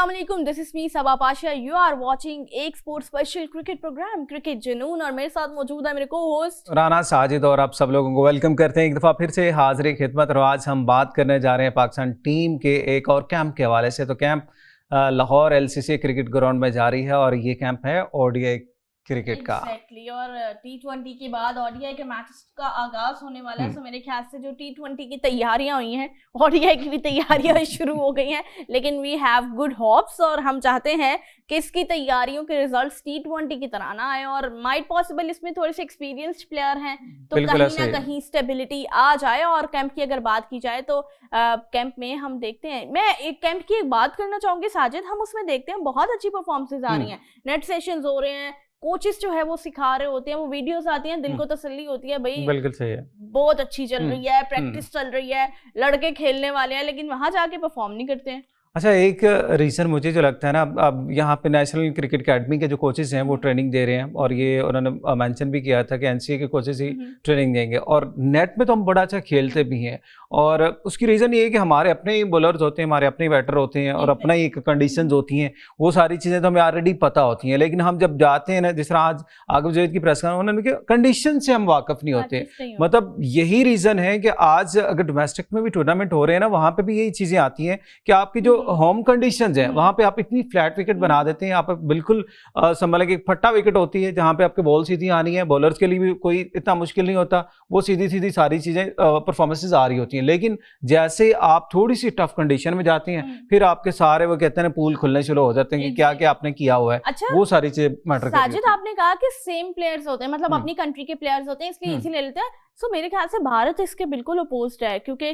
अस्सलामुअलैकुम, this is me Saba Pasha. You are watching एक sports special cricket program cricket Junoon और मेरे साथ मौजूद है मेरे को होस्ट राना साजिद और आप सब लोगों को वेलकम करते हैं एक दफ़ा फिर से हाजिर खिदमत। और आज हम बात करने जा रहे हैं पाकिस्तान टीम के एक और कैंप के हवाले से। तो camp Lahore LCC cricket ground में जारी है और ये कैंप है ओडीआई क्रिकेट का। एग्जैक्टली और टी20 के बाद ओडीआई के मैचेस का आगाज होने वाला है। तो मेरे ख्याल से जो टी20 की तैयारियां हुई हैं, ओडीआई की भी तैयारियां शुरू हो गई हैं, लेकिन वी हैव गुड होप्स और हम चाहते हैं कि इसकी तैयारियों के रिजल्ट्स टी20 की तरह ना आए और माइट पॉसिबल इसमें थोड़े से एक्सपीरियंस्ड प्लेयर हैं तो कहीं ना कहीं स्टेबिलिटी आ जाए। और कैंप की अगर बात की जाए तो कैंप में हम देखते हैं, मैं एक कैंप की एक बात करना चाहूंगी साजिद, हम उसमें देखते हैं बहुत अच्छी परफॉर्मेंसेज आ रही हैं, नेट सेशंस हो रहे हैं, कोचेस जो है वो सिखा रहे होते हैं, वो वीडियोस आती हैं, दिल को तसल्ली होती है भाई बिल्कुल सही है, बहुत अच्छी चल रही है, प्रैक्टिस चल रही है, लड़के खेलने वाले हैं, लेकिन वहां जाके परफॉर्म नहीं करते हैं। अच्छा, एक रीज़न मुझे जो लगता है ना, अब यहाँ पे नेशनल क्रिकेट अकेडमी के जो कोचेस हैं वो ट्रेनिंग दे रहे हैं और ये उन्होंने मेंशन भी किया था कि एनसीए के कोचेस ही ट्रेनिंग देंगे। और नेट में तो हम बड़ा अच्छा खेलते भी हैं और उसकी रीज़न ये है कि हमारे अपने ही बॉलर्स होते हैं, हमारे अपने बैटर होते हैं और अपना ही एक कंडीशंस होती हैं, वो सारी चीज़ें तो हमें ऑलरेडी पता होती हैं। लेकिन हम जब जाते हैं ना, जिस तरह आज आगम जवेद की प्रेस कॉन्फ्रेंस उन्होंने कहा कंडीशन से हम वाकफ नहीं होते। मतलब यही रीज़न है कि आज अगर डोमेस्टिक में भी टूर्नामेंट हो रहे हैं ना, वहाँ पर भी यही चीज़ें आती हैं कि आपकी जो होम कंडीशंस हैं वहां पे आप इतनी फ्लैट विकेट बना देते हैं, आप बिल्कुल समझ एक फट्टा विकेट होती है जहां पे आपके बॉल सीधी आनी है, बॉलर्स के लिए भी कोई इतना मुश्किल नहीं होता, वो सीधी सीधी सारी चीजें परफॉर्मेंसेज आ रही होती हैं। लेकिन जैसे आप थोड़ी सी टफ कंडीशन में जाते हैं फिर आपके सारे वो कहते हैं पूल खुलने शुरू हो जाते हैं कि क्या क्या आपने किया हुआ है। अच्छा, वो सारी चीजें मैटर करती हैं। साजिद, आपने कहा कि सेम प्लेयर्स होते हैं, मतलब अपनी कंट्री के प्लेयर्स होते हैं, इसलिए इजी ले लेते हैं। सो मेरे ख्याल से भारत इसके बिल्कुल अपोज्ड है, क्योंकि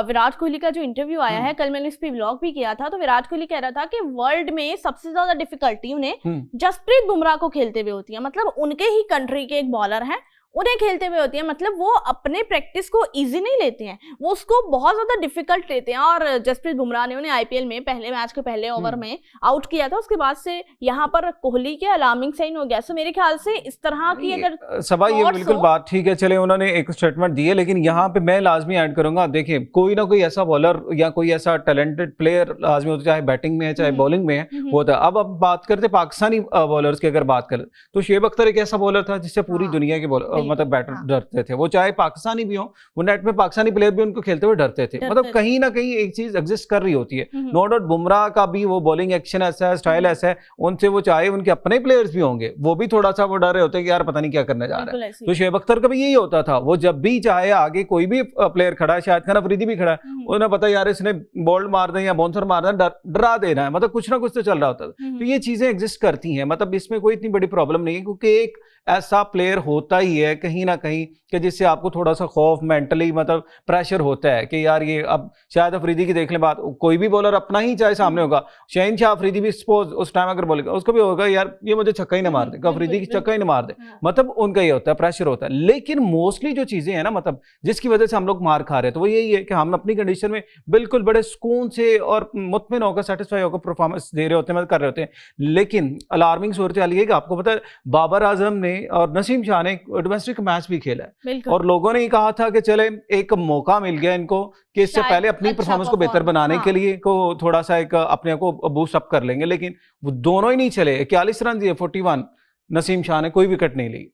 विराट कोहली का जो इंटरव्यू आया है, कल मैंने इस पे व्लॉग भी किया था, तो विराट कोहली कह रहा था कि वर्ल्ड में सबसे ज्यादा डिफिकल्टी उन्हें जसप्रीत बुमराह को खेलते हुए होती है। मतलब उनके ही कंट्री के एक बॉलर हैं, उन्हें खेलते हुए होती है। मतलब वो अपने प्रैक्टिस को इजी नहीं लेते हैं, वो उसको बहुत ज्यादा डिफिकल्ट लेते हैं। और जसप्रीत बुमराह ने उन्हें आईपीएल में पहले मैच के पहले ओवर में आउट किया था, उसके बाद से यहाँ पर कोहली के अलार्मिंग साइन हो गया। सो मेरे ख्याल से इस तरह की अगर सभा, ये बिल्कुल बात ठीक है, चले उन्होंने एक स्टेटमेंट दी है, लेकिन यहाँ पे मैं लाजमी ऐड करूंगा, देखिए कोई ना कोई ऐसा बॉलर या कोई ऐसा टैलेंटेड प्लेयर लाजमी होता है, चाहे बैटिंग में है चाहे बॉलिंग में है, होता है। अब बात करते पाकिस्तानी बॉलर्स की, अगर बात करें तो शेब अख्तर एक ऐसा बॉलर था जिससे पूरी दुनिया के मतलब बैटर डरते थे, वो चाहे पाकिस्तानी भी हो, वो नेट में पाकिस्तानी प्लेयर भी उनको खेलते हुए डरते थे। मतलब कहीं ना कहीं एक चीज एग्जिस्ट कर रही होती है। नो डाउट बुमराह का भी वो बॉलिंग एक्शन ऐसा है, स्टाइल ऐसा है, उनसे वो चाहे उनके अपने प्लेयर्स भी होंगे वो भी थोड़ा सा वो डर रहे होते हैं कि यार पता नहीं क्या करने जा रहा है। तो शेब अख्तर का भी यही होता था, वो जब भी चाहे आगे कोई भी प्लेयर खड़ा है, शायद खान अफरीदी भी खड़ा है, उन्हें पता यार इसने बॉल्ड मार दें या बाउंसर मार दें, डरा देना है, मतलब कुछ ना कुछ तो चल रहा होता था। तो ये चीजें एग्जिस्ट करती हैं, मतलब इसमें कोई इतनी बड़ी प्रॉब्लम नहीं है, क्योंकि एक ऐसा प्लेयर होता ही है कहीं ना कहीं कि जिससे आपको थोड़ा सा खौफ, मेंटली मतलब प्रेशर होता है कि यार ये, अब शायद अफरीदी की देख लें बात, कोई भी बॉलर अपना ही चाहे सामने होगा, शहनशाह अफरीदी भी सपोज उस टाइम अगर बोलेगा, उसको भी होगा यार ये मुझे छक्का ही ना मार दे, अफरीदी की छक्का ही ना मार दे, मतलब उनका ये होता है, प्रेशर होता है। लेकिन मोस्टली जो चीजें हैं ना, मतलब जिसकी वजह से हम लोग मार खा रहे हैं, तो वो यही है कि हम अपनी कंडीशन में बिल्कुल बड़े सुकून से और मुतमिन होकर, सेटिस्फाई होकर परफॉर्मेंस दे रहे होते हैं, कर रहे होते हैं। लेकिन अलार्मिंग सूरत हाल ये कि आपको पता है बाबर आजम ने और नसीम शाह ने डोमेस्टिक मैच भी खेला है और लोगों ने कहा था कि चले एक मौका मिल गया इनको कि इससे पहले अपनी परफॉर्मेंस को बेहतर बनाने के लिए को थोड़ा सा एक अपने को बूस्ट अप कर लेंगे, लेकिन वो दोनों ही नहीं चले। 41 रन दिए, 41, नसीम शाह ने कोई विकेट नहीं ली,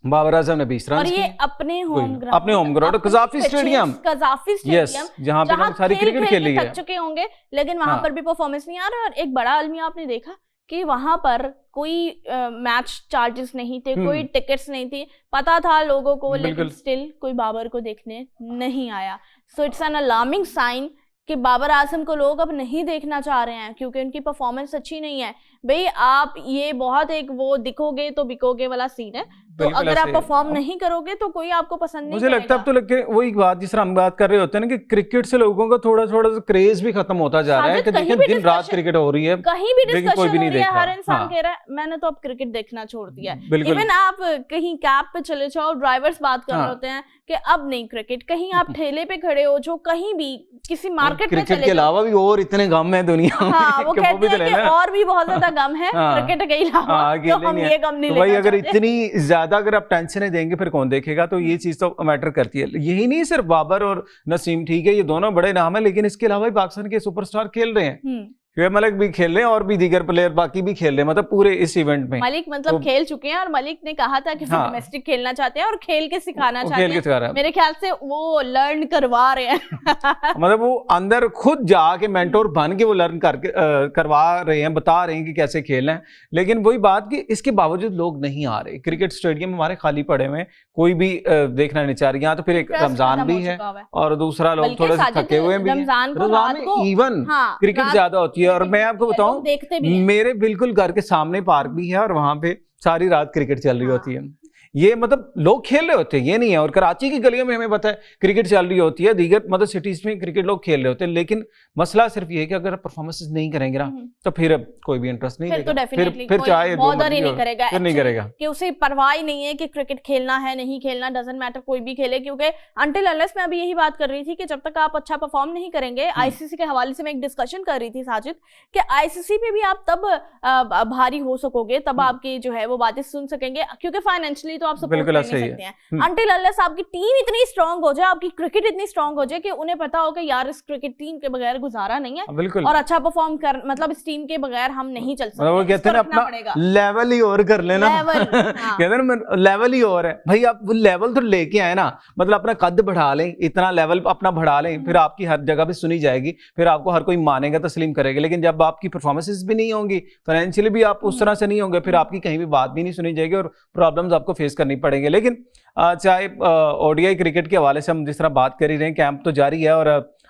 बाबर आजम ने 20 रन, और ये अपने होम ग्राउंड कज़ाफी स्टेडियम, जहां पे सारी क्रिकेट खेली है, थक चुके होंगे, लेकिन वहां पर भी परफॉर्मेंस नहीं आ रहा। और एक बड़ा अलमिया आपने देखा कि वहां पर कोई मैच चार्जेस नहीं थे, कोई टिकट्स नहीं थी, पता था लोगों को, लेकिन स्टिल कोई बाबर को देखने नहीं आया। So it's an alarming sign कि बाबर आजम को लोग अब नहीं देखना चाह रहे हैं क्योंकि उनकी परफॉर्मेंस अच्छी नहीं है। भाई आप ये बहुत एक वो दिखोगे तो बिकोगे वाला सीन है, तो अगर आप परफॉर्म नहीं करोगे तो कोई आपको पसंद नहीं मुझे लगता है। तो लगे वही बात जिस तरह हम बात कर रहे होते हैं ना कि क्रिकेट से लोगों का थोड़ा थोड़ा क्रेज भी खत्म होता जा रहा है कि देखिए दिन रात क्रिकेट हो रही है, कहीं भी डिस्कशन हो रही है, हर इंसान कह रहा है मैंने तो अब क्रिकेट देखना छोड़ दिया है। इवन आप कहीं कैब पे चले जाओ, ड्राइवर्स बात कर रहे होते हैं कि अब नहीं क्रिकेट, कहीं आप ठेले पे खड़े हो, जो कहीं भी किसी मार्केट में क्रिकेट के अलावा भी और इतने गम है दुनिया में, वो कहते हैं कि और भी बहुत ज्यादा गम है क्रिकेट के अलावा, तो हम ये गम नहीं लेना भाई। अगर इतनी ज्यादा अगर आप टेंशन देंगे फिर कौन देखेगा, तो ये चीज तो मैटर करती है। यही नहीं सिर्फ बाबर और नसीम, ठीक है ये दोनों बड़े नाम है, लेकिन इसके अलावा भी पाकिस्तान के सुपरस्टार खेल रहे हैं, शुएब मलिक भी खेल रहे हैं और भी दीगर प्लेयर बाकी भी खेल रहे हैं, मतलब पूरे इस इवेंट में मलिक मतलब खेल चुके हैं और मलिक ने कहा था कि वो डोमेस्टिक खेलना चाहते हैं और खेल के सिखाना चाहते हैं। मेरे ख्याल से वो लर्न करवा रहे हैं मतलब वो अंदर खुद जाके मेंटोर बन के वो लर्न करवा रहे हैं, बता रहे हैं कि कैसे खेलना है। लेकिन वही बात कि इसके बावजूद लोग नहीं आ रहे, क्रिकेट स्टेडियम हमारे खाली पड़े हुए हैं, कोई भी देखना नहीं चाह रहा। यहाँ तो फिर एक रमजान भी है और दूसरा लोग थोड़े से थके हुए भी हैं। रमजान में इवन क्रिकेट ज्यादा होती है। और मैं आपको बताऊं, मेरे बिल्कुल घर के सामने पार्क भी है और वहां पे सारी रात क्रिकेट चल रही होती है। ये मतलब लोग खेल रहे होते हैं, ये नहीं है। और कराची की गलियों में हमें पता है क्रिकेट चल रही होती है, दीगर मतलब सिटीज में क्रिकेट लोग खेल रहे होते हैं। लेकिन मसला सिर्फ ये है कि अगर परफॉर्मेंसेस नहीं करेंगे ना तो फिर कोई भी इंटरेस्ट नहीं लेगा, फिर चाहे बॉदर ही नहीं करेगा, फिर नहीं करेगा कि उसे परवाह ही नहीं है कि क्रिकेट खेलना है नहीं खेलना, डजंट मैटर, कोई भी खेले। क्योंकि अंटिल अनलेस मैं अभी यही बात कर रही थी कि जब तक आप अच्छा परफॉर्म नहीं करेंगे, आईसीसी के हवाले से मैं एक डिस्कशन कर रही थी साजिद, कि आईसीसी पे भी आप तब भारी हो सकोगे, तब आपकी जो है वो बातें सुन सकेंगे, क्योंकि फाइनेंशियली तो आप सपोर्ट सकते हैं। अंटिल अनलेस आपकी टीम इतनी स्ट्रांग हो जाए, आपकी क्रिकेट इतनी स्ट्रांग हो जाए कि उन्हें पता हो कि यार इस क्रिकेट टीम के बगैर गुजारा नहीं है और अच्छा परफॉर्म कर, मतलब इस टीम के बगैर हम नहीं चल सकते। वो कहते हैं अपना लेवल ही और कर लेना, कहते हैं लेवल ही और है भाई। आप वो लेवल तो लेके आए ना, मतलब अपना कद बढ़ा लें, इतना लेवल अपना बढ़ा लें, फिर आपकी हर जगह पे सुनी जाएगी, फिर आपको हर कोई मानेगा, तस्लीम करेगा। लेकिन जब आपकी परफॉर्मेंसेस भी नहीं होंगी, फाइनेंशियली भी आप उस तरह से नहीं होंगे, फिर आपकी कहीं भी बात भी नहीं सुनी जाएगी और प्रॉब्लम्स आपको फेस करनी पड़ेंगे। लेकिन चाहे ओडीआई क्रिकेट के हवाले से हम जिस तरह बात कर ही रहे हैं, कैंप तो जारी है और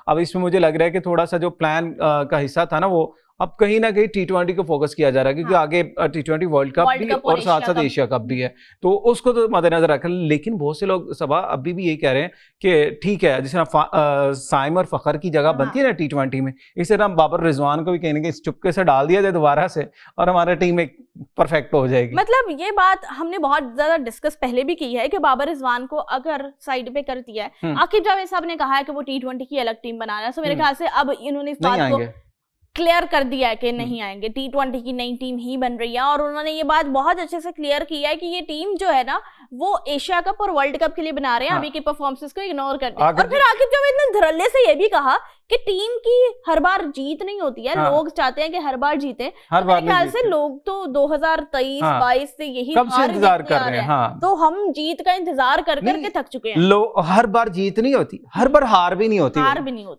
अब इसमें मुझे लग रहा है कि थोड़ा सा जो प्लान का हिस्सा था ना, वो अब कहीं ना कहीं T20 को फोकस किया जा रहा है, क्योंकि आगे T20 वर्ल्ड कप भी और साथ साथ एशिया कप भी है, तो उसको तो मद्देनजर रखा। लेकिन बहुत से लोग सभा अभी भी यही कह रहे हैं कि ठीक है, जिस तरह साइम और फखर की जगह बनती है ना T20 में, इस तरह बाबर रिजवान को भी कहीं ना कहीं चुपके से डाल दिया जाए दोबारा से और हमारा टीम एक परफेक्ट हो जाएगी। मतलब ये बात हमने बहुत ज्यादा डिस्कस पहले भी की है कि बाबर रिजवान को अगर साइड पे कर दिया है, आकिब जावेद साहब ने कहा है कि वो T20 की अलग टीम बना रहा है, तो मेरे ख्याल से अब इन्होंने इस बात को क्लियर कर दिया है कि नहीं आएंगे, T20 की नई टीम ही बन रही है। और उन्होंने ये बात बहुत अच्छे से क्लियर किया है कि ये टीम जो है ना, वो एशिया कप और वर्ल्ड कप के लिए बना रहे हैं, अभी की परफॉर्मेंसेस को इग्नोर करते हैं। और फिर आकिब जावेद ने धड़ल्ले से ये भी कहा कि टीम की हर बार जीत नहीं होती है, लोग चाहते हैं कि हर बार जीते। मेरे ख्याल से लोग तो 2023-22 से यही इंतजार कर रहे हैं, तो हम जीत का इंतजार कर करके थक चुके हैं। हर बार जीत नहीं होती, हर बार हार भी नहीं होती,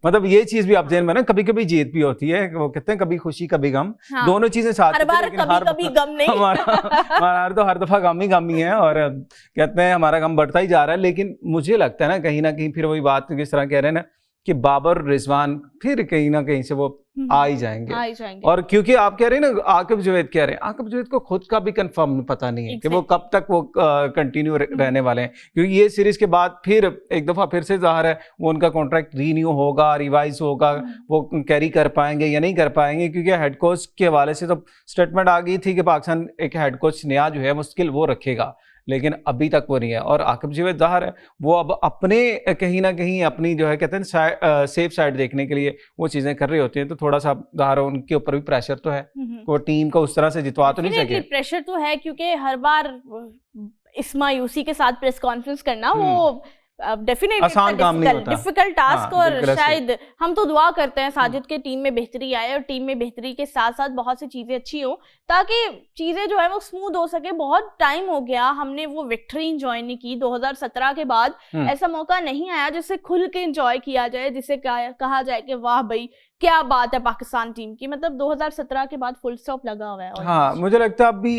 मतलब ये चीज भी आप ध्यान में ना, कभी कभी जीत भी होती है, वो कहते हैं कभी खुशी कभी गम, दोनों चीजें साथ, हर बार कभी गम नहीं, हमारा तो हर दफा गम ही है और कहते हैं हमारा गम बढ़ता ही जा रहा है। लेकिन मुझे लगता है ना कहीं फिर वही बात किस तरह कह रहे हैं ना कि बाबर रिजवान फिर कहीं ना कहीं से वो आ ही जाएंगे। और क्योंकि आप कह रहे हैं ना, आकिब जावेद कह रहे हैं, आकिब जावेद को खुद का भी कंफर्म पता नहीं है कि वो कब तक वो कंटिन्यू रहने वाले हैं, क्योंकि ये सीरीज के बाद फिर एक दफा फिर से जाहिर है वो उनका कॉन्ट्रैक्ट रीन्यू होगा, रिवाइज होगा, वो कैरी कर पाएंगे या नहीं कर पाएंगे। क्योंकि हेड कोच के हवाले से तो स्टेटमेंट आ गई थी कि पाकिस्तान एक हेड कोच नया जो है मुश्किल वो रखेगा, लेकिन अभी तक वो नहीं है। और आकिब जावेद जाहिर है वो अब अपने कहीं ना कहीं अपनी जो है कहते हैं सेफ साइड देखने के लिए वो चीजें कर रही होती हैं, तो थोड़ा सा जाहिर है उनके ऊपर भी प्रेशर तो है, वो टीम को उस तरह से जितवा तो नहीं सके। प्रेशर तो है, क्योंकि हर बार इस मायूसी के साथ प्रेस कॉन्फ्रेंस करना वो डेफिनेटली आसान काम नहीं होता, डिफिकल्ट टास्क। और शायद हम तो दुआ करते हैं साजिद के टीम में बेहतरी आए और टीम में बेहतरी के साथ साथ बहुत सी चीजें अच्छी हो, ताकि चीजें जो है वो स्मूथ हो सके। बहुत टाइम हो गया हमने वो विक्ट्री एंजॉय नहीं की, 2017 के बाद ऐसा मौका नहीं आया जिसे खुल के एंजॉय किया जाए, जिसे कहा जाए कि वाह भाई क्या बात है पाकिस्तान टीम की। मतलब 2017 के बाद फुल स्टॉप लगा हुआ है। हाँ, मुझे लगता है अभी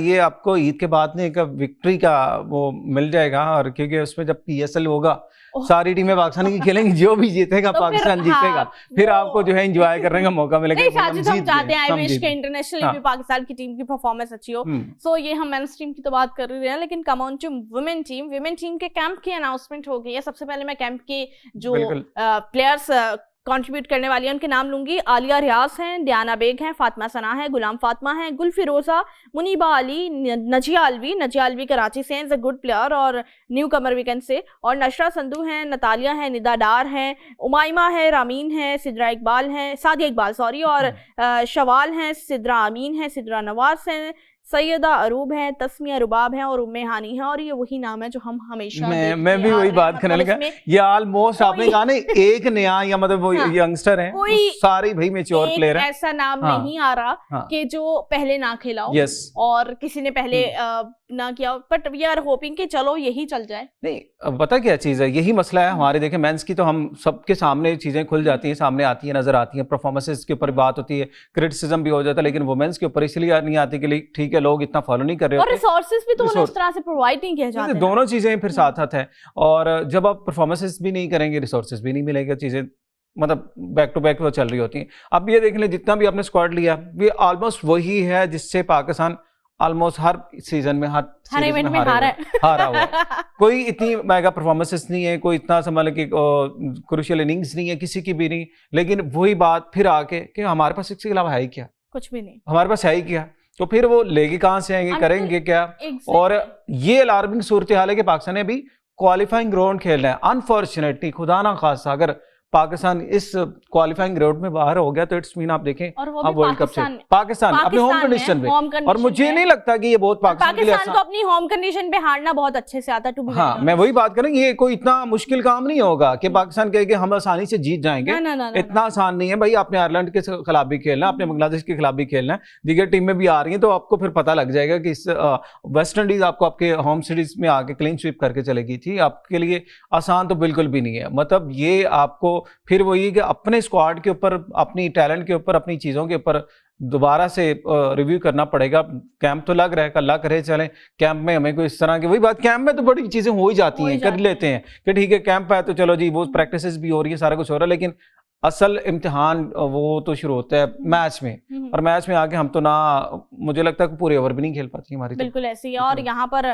ये आपको ईद के बाद ने एक विक्ट्री का वो मिल जाएगा, और क्योंकि उसमें जब PSL होगा सारी टीमें पाकिस्तान की खेलेंगी, जो भी जीतेगा तो पाकिस्तान जीतेगा, फिर आपको जो है एंजॉय करने का मौका मिलेगा। हम चाहते हैं आई विश के इंटरनेशनल भी पाकिस्तान की टीम की परफॉर्मेंस अच्छी हो। सो ये हम मेंस टीम की तो बात कर रहे हैं, लेकिन come on to women team के कैंप की अनाउंसमेंट हो गई है। सबसे पहले मैं कैंप के जो प्लेयर्स कंट्रीब्यूट करने वाली है उनके नाम लूंगी। आलिया रियाज हैं, डियाना बेग हैं, फातिमा सना है, गुलाम फातिमा हैं, गुल फिरोजा, मुनीबा अली, नजिया अलवी कराची से हैं, इज अ गुड प्लेयर और न्यू कमर वीकेंड से, और नशरा संधू हैं, नतालिया हैं, निदा डार हैं, उमाइमा है, रामीन है, सादिया इकबाल और शवाल हैं, सिद्रा अमीन है, सिद्रा नवाज हैं, सैयदा अरूब है, तस्मिया रुबाब है और उम्मे हानी है, और ये वही नाम है जो हम हमेशा मैं भी वही बात करने लगा, ये ऑलमोस्ट आपने कहा ना एक नया या मतलब वो यंगस्टर है, कोई सारे भाई मैच्योर प्लेयर है, ऐसा नाम नहीं आ रहा कि जो पहले ना खेला हो और किसी ने पहले ना किया, बट वी आर होपिंग कि चलो यही चल जाए। नहीं पता क्या चीज है, यही मसला है हमारे, देखें मेंस की तो हम सबके सामने चीजें खुल जाती हैं, सामने आती है, नजर आती हैं, परफॉर्मेंसेस के ऊपर बात होती है, क्रिटिसिज्म भी हो जाता है, लेकिन वुमेन्स के ऊपर इसलिए नहीं आती कि ठीक है लोग इतना फॉलो नहीं कर रहे और रिसोर्सेज भी तो उन्हें उस तरह से प्रोवाइड नहीं किए जाते, दोनों चीजें फिर साथ साथ है, और जब आप परफॉर्मेंसेस भी नहीं करेंगे रिसोर्सेज भी नहीं मिलेगा, चीजें मतलब बैक टू बैक वो चल रही होती हैं। अब ये देख लें जितना भी आपने स्क्वाड लिया ये ऑलमोस्ट वही है जिससे पाकिस्तान ऑलमोस्ट हर सीजन में हर इवेंट में हारा हुआ कोई इतनी मेगा परफॉर्मेंसेस नहीं है, कोई इतना मतलब कि क्रूशियल इनिंग्स नहीं है किसी की भी नहीं, लेकिन वही बात फिर आके कि हमारे पास इसके अलावा है ही क्या, कुछ भी नहीं हमारे पास है ही क्या, तो फिर वो लेके कहाँ से आएंगे, करेंगे क्या। और ये अलार्मिंग सूरत हाल है कि पाकिस्तान ने अभी क्वालिफाइंग राउंड खेलना है, अनफॉर्चुनेटली खुदा ना खासा अगर पाकिस्तान इस क्वालिफाइंग राउंड में बाहर हो गया तो इट्स मीन आप देखें अब वर्ल्ड कप से पाकिस्तान अपने होम कंडीशन में, और मुझे नहीं लगता कि ये बहुत पाकिस्तान को अपनी होम कंडीशन पे हारना बहुत अच्छे से आता है। हाँ मैं वही बात करूं, ये कोई इतना मुश्किल काम नहीं होगा कि पाकिस्तान कहे कि हम आसानी से जीत जाएंगे, इतना आसान नहीं है भाई। आपने आयरलैंड के खिलाफ भी खेलना, अपने बांग्लादेश के खिलाफ भी खेलना है, दीगर टीमें भी आ रही हैं, तो आपको फिर पता लग जाएगा कि इस वेस्ट इंडीज आपको आपके होम सीरीज में आके क्लीन स्वीप करके चलेगी थी, आपके लिए आसान तो बिल्कुल भी नहीं है। मतलब ये आपको फिर वही कि अपने स्क्वाड के ऊपर, अपनी टैलेंट के ऊपर, अपनी चीज़ों के ऊपर दोबारा से रिव्यू करना पड़ेगा। कैंप तो लग रहा है, अल्लाह करे चले कैंप में हमें कोई इस तरह की, वही बात कैंप में तो बड़ी चीज़ें हो ही जाती हैं, कर लेते हैं कि ठीक है कैंप है तो चलो जी वो प्रैक्टिसेस भी हो रही है, सारा कुछ हो रहा है, लेकिन असल इम्तिहान वो तो शुरू होता है मैच में, और मैच में आके हम तो ना, मुझे लगता है कि पूरे ओवर भी नहीं खेल पाती हमारी। बिल्कुल ऐसे ही। और यहाँ पर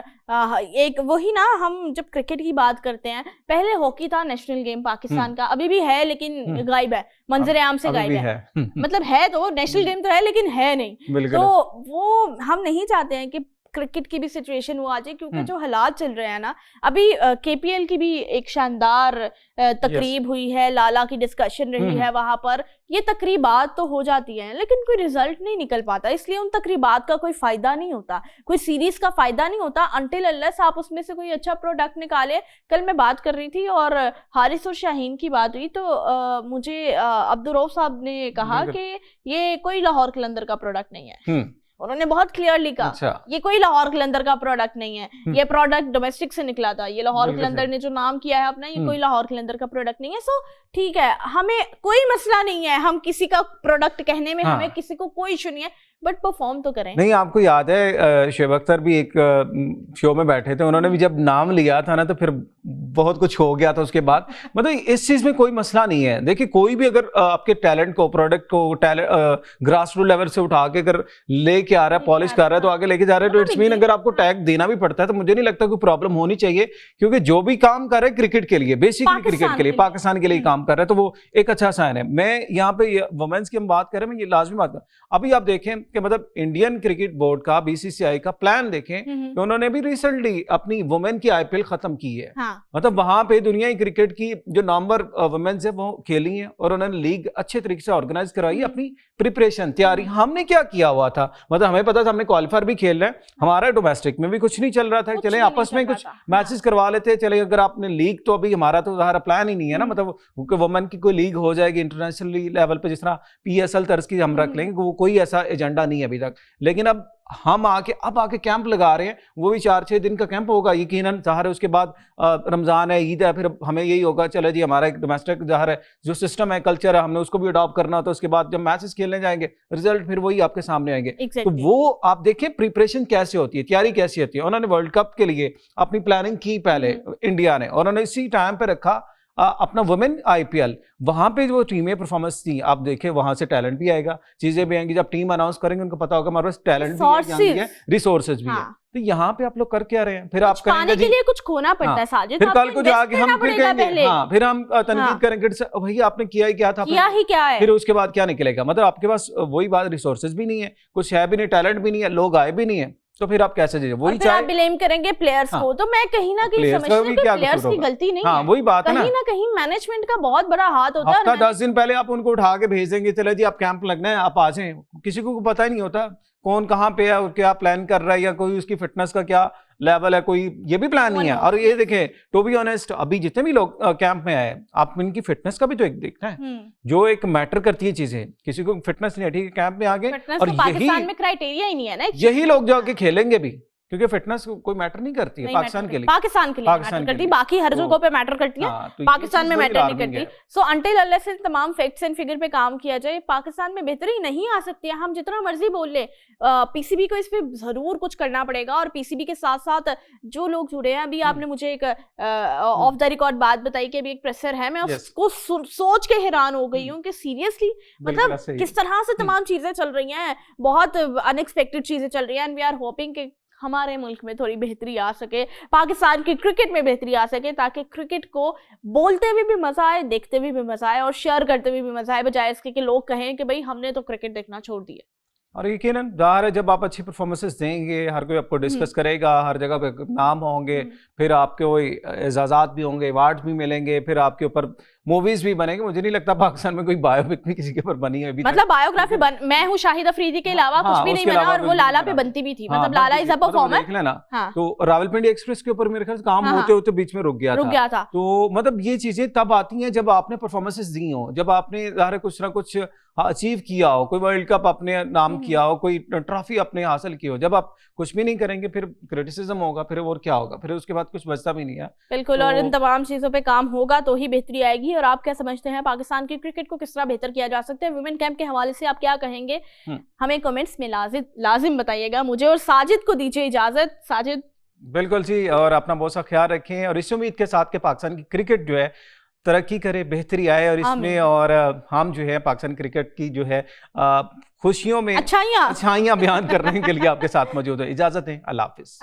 एक वही ना, हम जब क्रिकेट की बात करते हैं, पहले हॉकी था नेशनल गेम पाकिस्तान का, अभी भी है लेकिन गायब है, मंजर आम से गायब है। मतलब है तो नेशनल गेम तो है लेकिन है नहीं, तो वो हम नहीं चाहते हैं कि क्रिकेट की भी सिचुएशन वो आ जाए, क्योंकि जो हालात चल रहे हैं ना अभी, केपीएल की भी एक शानदार तकरीब हुई है, लाला की डिस्कशन रही है वहां पर, ये तकरीबात तो हो जाती हैं लेकिन कोई रिजल्ट नहीं निकल पाता, इसलिए उन तकरीबात का कोई फायदा नहीं होता, कोई सीरीज का फायदा नहीं होता अनटिल अनलेस आप उसमें से कोई अच्छा प्रोडक्ट निकाले। कल मैं बात कर रही थी और हारिस और शाहीन की बात हुई, तो मुझे अब्दुल रऊफ साहब ने कहा कि ये कोई लाहौर कलंदर का प्रोडक्ट नहीं है, उन्होंने बहुत क्लियरली कहा। अच्छा। ये कोई लाहौर कलंदर का प्रोडक्ट नहीं है, ये प्रोडक्ट डोमेस्टिक से निकला था, ये लाहौर कलंदर ने जो नाम किया है अपना, ये कोई लाहौर कलंदर का प्रोडक्ट नहीं है। सो ठीक है, हमें कोई मसला नहीं है, हम किसी का प्रोडक्ट कहने में, हमें किसी को कोई इशू नहीं है, बट परफॉर्म तो करें। नहीं आपको याद है शुएब अख्तर भी एक शो में बैठे थे, उन्होंने भी जब नाम लिया था ना तो फिर बहुत कुछ हो गया था उसके बाद। मतलब इस चीज में कोई मसला नहीं है। देखिए कोई भी अगर आपके टैलेंट को, प्रोडक्ट को ग्रास रूट लेवल से उठा के अगर लेके आ रहा है, पॉलिश कर रहा है, तो आगे लेके जा रहा है, तो इट्स मीन अगर आपको टैग देना भी पड़ता है तो मुझे नहीं लगता कोई प्रॉब्लम होनी चाहिए, क्योंकि जो भी काम कर रहे हैं क्रिकेट के लिए, बेसिकली क्रिकेट के लिए, पाकिस्तान के लिए काम कर रहे हैं, तो वो एक अच्छा साइन है। मैं यहाँ पे वुमेन्स की हम बात करें, मैं ये लाजमी बात कर, अभी आप देखें कि मतलब इंडियन क्रिकेट बोर्ड का, बीसीसीआई का प्लान देखें कि उन्होंने भी रिसेंटली अपनी वुमेन की आईपीएल खत्म की है। मतलब वहां पे दुनिया की क्रिकेट की जो नंबर वुमेन्स है वो खेली हैं और उन्होंने लीग अच्छे तरीके से ऑर्गेनाइज करवाई, अपनी प्रिपरेशन, तैयारी। हमने क्या किया हुआ था, मतलब हमें पता था हमने क्वालिफायर भी खेल रहे हैं, हमारा डोमेस्टिक में भी कुछ नहीं चल रहा था, चले आपस में कुछ मैचेस करवा लेते, चले अगर आपने लीग, तो अभी हमारा तो ज़ाहिर प्लान ही नहीं है ना, मतलब वुमेन की कोई लीग हो जाएगी इंटरनेशनल लेवल पे, जिस तरह पीएसएल तर्ज की हम रख लेंगे, वो कोई ऐसा एजेंडा नहीं है अभी तक। लेकिन अब हम आके कैंप लगा रहे हैं, वो भी 4-6 दिन का कैंप होगा यकीनन, ज़ाहिर है उसके बाद रमज़ान है, ईद है, फिर हमें यही होगा चलो जी हमारा एक डोमेस्टिक ज़ाहिर है जो सिस्टम है, कल्चर है, हमने उसको भी अडॉप्ट करना होता है। उसके बाद जब मैचेस खेलने जाएंगे रिजल्ट फिर वही आपके सामने आएंगे। तो वो आप देखें प्रिपरेशन कैसे होती है, तैयारी कैसी होती है। उन्होंने वर्ल्ड कप के लिए अपनी प्लानिंग की पहले इंडिया ने, और उन्होंने इसी टाइम पे रखा अपना वुमेन आईपीएल, वहां पे जो टीमें परफॉर्मेंस थी, आप देखें वहां से टैलेंट भी आएगा, चीजें भी आएंगी। जब टीम अनाउंस करेंगे उनको पता होगा हमारे पास टैलेंट भी है, रिसोर्सेज भी है। तो यहाँ पे आप लोग कर क्या रहे हैं, फिर आप पाने के लिए कुछ खोना पड़ता है साजिद, फिर कल को जाके हम फिर कहेंगे, फिर हम तनकीद करेंगे भैया आपने किया ही क्या था, किया ही क्या है, फिर उसके बाद क्या निकलेगा। मतलब आपके पास वही बात, रिसोर्सेज भी नहीं है, कुछ है भी नहीं, टैलेंट भी नहीं है, लोग आए भी नहीं है, तो फिर आप कैसे दीजिए, वही और फिर आप ब्लेम करेंगे प्लेयर्स को। तो मैं कहीं ना कहीं समझती हूँ कि प्लेयर्स की गलती नहीं है, वही बात है कहीं ना कहीं मैनेजमेंट का बहुत बड़ा हाथ होता है। हफ्ता 10 दिन पहले आप उनको उठा के भेज देंगे, चले जी आप कैंप लगना है, आप आ जाएं। किसी को पता ही नहीं होता कौन कहाँ पे है और क्या प्लान कर रहा है, या कोई उसकी फिटनेस का क्या लेवल है, कोई ये भी प्लान नहीं है। और ये देखें, टू बी ऑनेस्ट, अभी जितने भी लोग कैंप में आए, आप इनकी फिटनेस का भी तो एक देखना है, जो एक मैटर करती है चीजें। किसी को फिटनेस नहीं है, ठीक है, कैंप में आ गए, और पाकिस्तान में क्राइटेरिया ही नहीं है ना, यही लोग जाके खेलेंगे भी, क्योंकि फिटनेस कोई मैटर नहीं करती है पाकिस्तान के लिए, पाकिस्तान के लिए मैटर करती है, बाकी हर जगहों पे मैटर करती है, पाकिस्तान में मैटर नहीं करती। सो अंटिल अनलेस से तमाम फैक्ट्स एंड फिगर पे काम किया जाए, पाकिस्तान में बेहतरी नहीं आ सकती है। हम जितना मर्जी बोल ले, पीसीबी को इस पे जरूर कुछ करना पड़ेगा। और पीसीबी के साथ साथ जो लोग जुड़े हैं, अभी आपने मुझे एक ऑफ द रिकॉर्ड बात बताई कि अभी एक प्रेशर है, मैं उसको सोच के हैरान हो गई हूँ कि सीरियसली मतलब किस तरह से तमाम चीजें चल रही हैं, बहुत अनएक्सपेक्टेड चीजें चल रही हैं। एंड वी आर होपिंग कि हमारे मुल्क में थोड़ी बेहतरी आ सके, पाकिस्तान की क्रिकेट में बेहतरी आ सके, ताकि क्रिकेट को बोलते हुए भी मजा आए, देखते हुए भी मजा आए और शेयर करते हुए भी मजा आए, बजाय इसके कि लोग कहें कि भाई हमने तो क्रिकेट देखना छोड़ दिया। और यकीनन ज़ाहिर है, जब आप अच्छी परफॉर्मेंसेस देंगे, हर कोई आपको डिस्कस करेगा, हर जगह पे नाम होंगे, फिर आपके वही एजाज़ात भी होंगे, अवार्ड भी मिलेंगे, फिर आपके ऊपर मूवीज भी बनेंगे। मुझे नहीं लगता पाकिस्तान में कोई बायोपिक भी किसी के ऊपर बनी है अभी, मतलब बायोग्राफी मैं हूँ शाहिद अफरीदी के अलावा कुछ भी नहीं बना, और वो लाला पे बनती भी थी, मतलब लाला इज अ परफॉर्मर। देख लेना, तो रावलपिंडी एक्सप्रेस के ऊपर मेरे ख्याल काम होते होते बीच में रुक गया था। तो मतलब ये चीजें तब आती हैं जब आपने परफॉर्मेंसेस दी हो, जब आपने ज़ाहिर कुछ ना कुछ अचीव किया हो, कोई वर्ल्ड कप अपने नाम किया हो, कोई ट्रॉफी अपने हासिल की हो। जब आप कुछ भी नहीं करेंगे, फिर क्रिटिसिज्म होगा, फिर और क्या होगा, फिर उसके बाद कुछ बचता भी नहीं है। बिल्कुल, और इन तमाम चीजों पे काम होगा तो ही बेहतरी आएगी। और आप क्या समझते हैं, पाकिस्तान की क्रिकेट को किस तरह बेहतर किया जा सकता है? वुमेन कैंप के हवाले से आप क्या कहेंगे, हमें कमेंट्स में लाजिम बताइएगा। मुझे और साजिद को दीजिए इजाजत। साजिद बिल्कुल जी, और अपना बहुत सा ख्याल रखें, और इस उम्मीद के साथ कि पाकिस्तान की क्रिकेट जो है तरक्की करे, बेहतरी आए, और इसमें और हम जो है पाकिस्तान क्रिकेट की जो है खुशियों में अच्छाइयाँ बयान करने के लिए आपके साथ मौजूद है। इजाजत है, अल्लाह हाफिज।